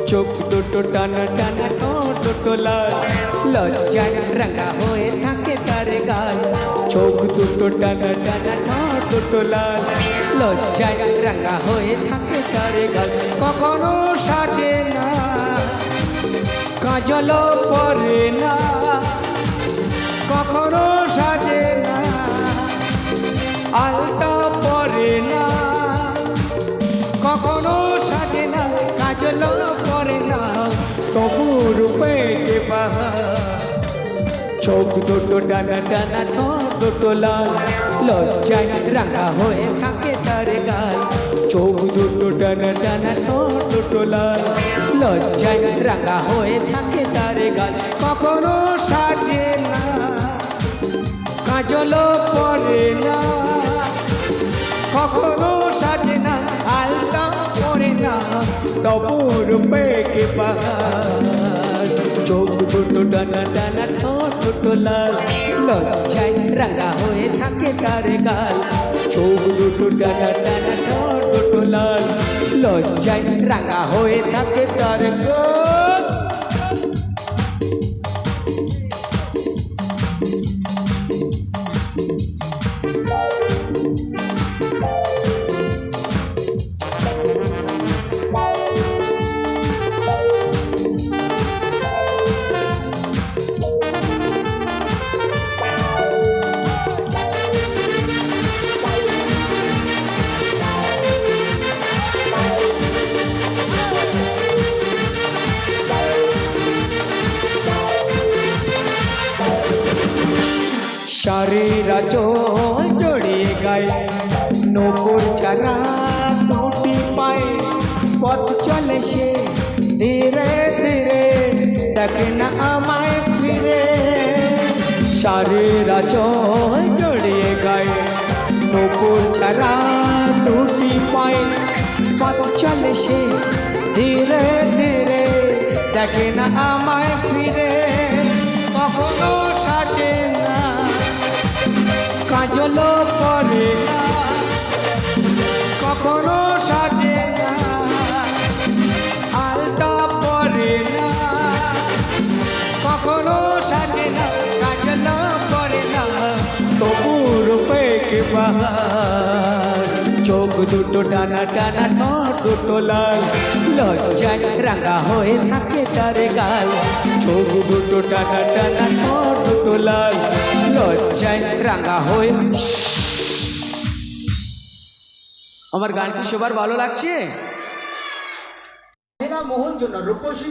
চোখ দুটো টানা টানা ঠোঁট দুটো লাল লজ্জায় রাঙা হয়ে থাকে তার গাল চোখ দুটো টানা টানা ঠোঁট দুটো লাল লজ্জায় রাঙা হয়ে থাকে তার গাল কখনো সাজে না কাজল পরে না কখনো সাজে না আলতা পরে না কখনো সাজে না কাজল পরে না তবু রূপে বাহার চোখ দুটো টানা টানা ঠোঁট দুটো লাল লজ্জায় রাঙা হয়ে থাকে তার গাল চোখ দুটো টানা টানা ঠোঁট দুটো লাল লজ্জায় রাঙা হয়ে থাকে তার গাল কখনো সাজে না কাজল পরে না কখনো সাজে না আলতা পরে না তবু রূপে বাহার চোখ দুটো টানা টানা ঠোঁট দুটো লাল লজ্জায় রাঙা হয়ে থাকে তার গাল চোখ দুটো টানা টানা ঠোঁট দুটো লাল লজ্জায় রাঙা হয়ে থাকে তার গাল শাড়িরা জড়িয়ে গায়ে নূপুর ছাড়া দুটি পায়ে পথ চলে সে ধীরে ধীরে দেখে না আমায় ফিরে শাড়িরা জড়িয়ে গায়ে নূপুর ছাড়া দুটি পায়ে পথ চলে সে ধীরে ধীরে দেখে না আমায় ফিরে কখনো সাজে না কাজল পরে না কখনো সাজে না আলতা পরে না কখনো সাজে না কাজল পরে না তবু রূপে বাহার চোখ দুটো টানা টানা ঠোঁট দুটো লাল লজ্জায় রাঙা হয়ে থাকে তার গাল চোখ দুটো টানা টানা ঠোঁট দুটো লাল লজ্জায় রাঙা হয়ে আমার গান কি সবার ভালো লাগছে? মোহন জন্য রূপসী